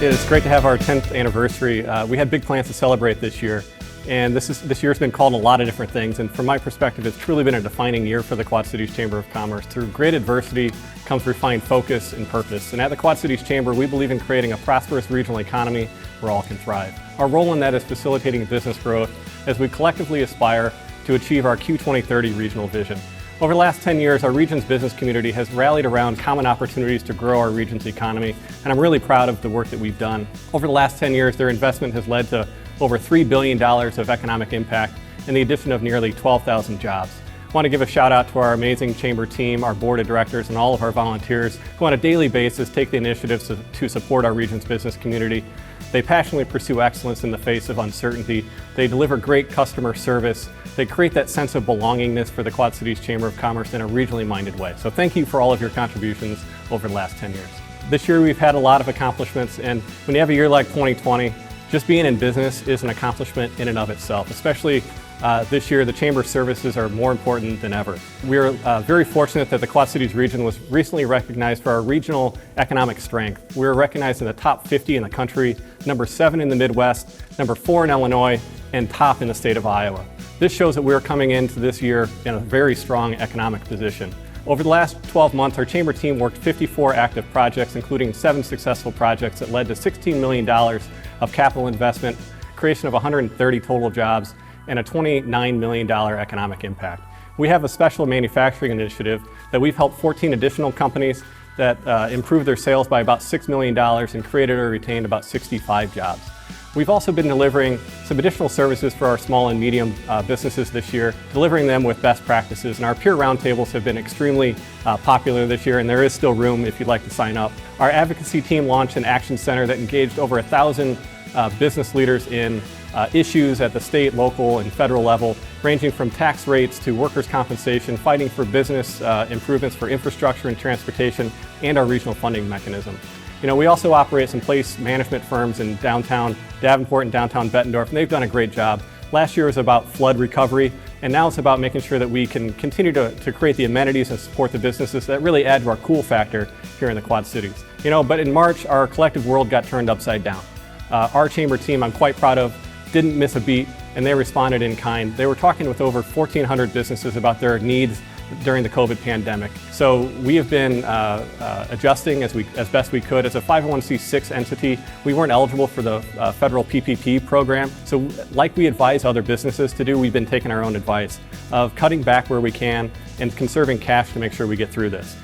It's great to have our 10th anniversary. We had big plans to celebrate this year, and this year's been called a lot of different things, and from my perspective, it's truly been a defining year for the Quad Cities Chamber of Commerce. Through great adversity comes refined focus and purpose, and at the Quad Cities Chamber, we believe in creating a prosperous regional economy where all can thrive. Our role in that is facilitating business growth as we collectively aspire to achieve our Q2030 regional vision. Over the last 10 years, our region's business community has rallied around common opportunities to grow our region's economy, and I'm really proud of the work that we've done. Over the last 10 years, their investment has led to over $3 billion of economic impact and the addition of nearly 12,000 jobs. I want to give a shout out to our amazing chamber team, our board of directors, and all of our volunteers who on a daily basis take the initiatives to support our region's business community. They passionately pursue excellence in the face of uncertainty. They deliver great customer service. They create that sense of belongingness for the Quad Cities Chamber of Commerce in a regionally minded way. So thank you for all of your contributions over the last 10 years. This year we've had a lot of accomplishments, and when you have a year like 2020, just being in business is an accomplishment in and of itself. Especially this year, the Chamber's services are more important than ever. We're very fortunate that the Quad Cities region was recently recognized for our regional economic strength. We were recognized in the top 50 in the country, number 7 in the Midwest, number 4 in Illinois, and top in the state of Iowa. This shows that we're coming into this year in a very strong economic position. Over the last 12 months, our chamber team worked 54 active projects, including 7 successful projects that led to $16 million of capital investment, creation of 130 total jobs, and a $29 million economic impact. We have a special manufacturing initiative that we've helped 14 additional companies that improved their sales by about $6 million and created or retained about 65 jobs. We've also been delivering some additional services for our small and medium businesses this year, delivering them with best practices, and our peer roundtables have been extremely popular this year, and there is still room if you'd like to sign up. Our advocacy team launched an action center that engaged over 1,000 business leaders in issues at the state, local, and federal level, ranging from tax rates to workers' compensation, fighting for business improvements for infrastructure and transportation, and our regional funding mechanism. You know, we also operate some place management firms in downtown Davenport and downtown Bettendorf, and they've done a great job. Last year was about flood recovery, and now it's about making sure that we can continue to create the amenities and support the businesses that really add to our cool factor here in the Quad Cities. You know, but in March, our collective world got turned upside down. Our chamber team, I'm quite proud of, didn't miss a beat, and they responded in kind. They were talking with over 1,400 businesses about their needs during the COVID pandemic. So we have been adjusting as best we could. As a 501c6 entity, we weren't eligible for the federal PPP program. So like we advise other businesses to do, we've been taking our own advice of cutting back where we can and conserving cash to make sure we get through this.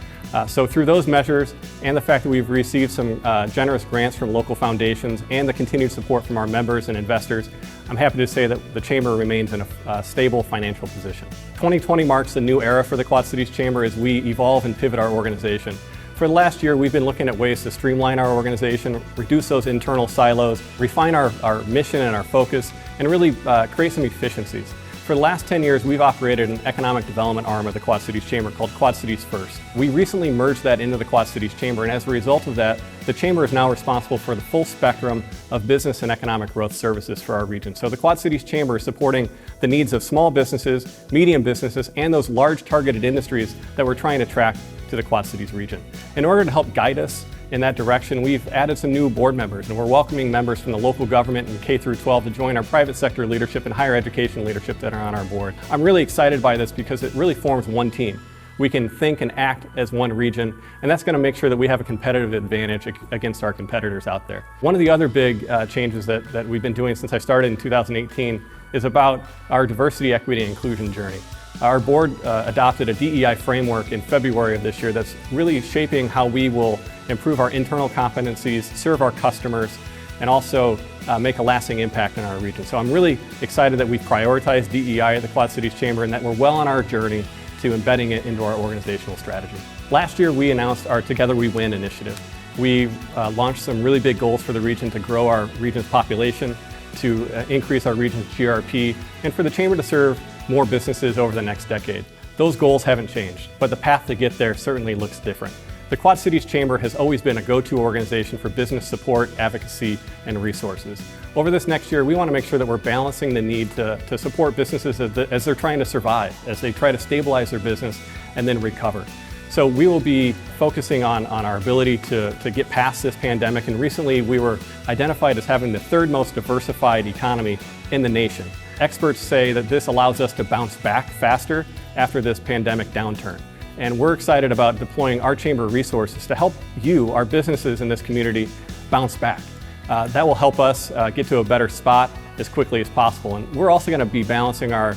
So through those measures and the fact that we've received some generous grants from local foundations and the continued support from our members and investors, I'm happy to say that the Chamber remains in a stable financial position. 2020 marks a new era for the Quad Cities Chamber as we evolve and pivot our organization. For the last year, we've been looking at ways to streamline our organization, reduce those internal silos, refine our mission and our focus, and really create some efficiencies. For the last 10 years, we've operated an economic development arm of the Quad Cities Chamber called Quad Cities First. We recently merged that into the Quad Cities Chamber, and as a result of that, the Chamber is now responsible for the full spectrum of business and economic growth services for our region. So the Quad Cities Chamber is supporting the needs of small businesses, medium businesses, and those large targeted industries that we're trying to attract to the Quad Cities region. In order to help guide us in that direction, we've added some new board members, and we're welcoming members from the local government and K through 12 to join our private sector leadership and higher education leadership that are on our board. I'm really excited by this because it really forms one team. We can think and act as one region, and that's going to make sure that we have a competitive advantage against our competitors out there. One of the other big changes that we've been doing since I started in 2018 is about our diversity, equity, and inclusion journey. Our board adopted a DEI framework in February of this year that's really shaping how we will improve our internal competencies, serve our customers, and also make a lasting impact in our region. So I'm really excited that we've prioritized DEI at the Quad Cities Chamber and that we're well on our journey to embedding it into our organizational strategy. Last year, we announced our Together We Win initiative. We launched some really big goals for the region to grow our region's population, to increase our region's GRP, and for the Chamber to serve more businesses over the next decade. Those goals haven't changed, but the path to get there certainly looks different. The Quad Cities Chamber has always been a go-to organization for business support, advocacy, and resources. Over this next year, we want to make sure that we're balancing the need to support businesses as they're trying to survive, as they try to stabilize their business and then recover. So we will be focusing on our ability to get past this pandemic, and recently we were identified as having the third most diversified economy in the nation. Experts say that this allows us to bounce back faster after this pandemic downturn. And we're excited about deploying our chamber resources to help you, our businesses in this community, bounce back. That will help us get to a better spot as quickly as possible. And we're also going to be balancing our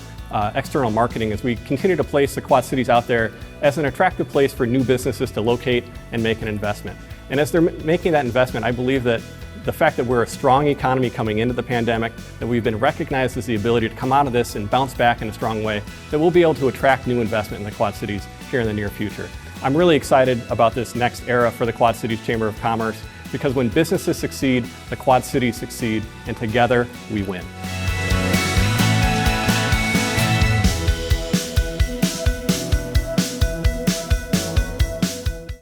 external marketing as we continue to place the Quad Cities out there as an attractive place for new businesses to locate and make an investment. And as they're making that investment, I believe that the fact that we're a strong economy coming into the pandemic, that we've been recognized as the ability to come out of this and bounce back in a strong way, that we'll be able to attract new investment in the Quad Cities here in the near future. I'm really excited about this next era for the Quad Cities Chamber of Commerce, because when businesses succeed, the Quad Cities succeed, and together we win.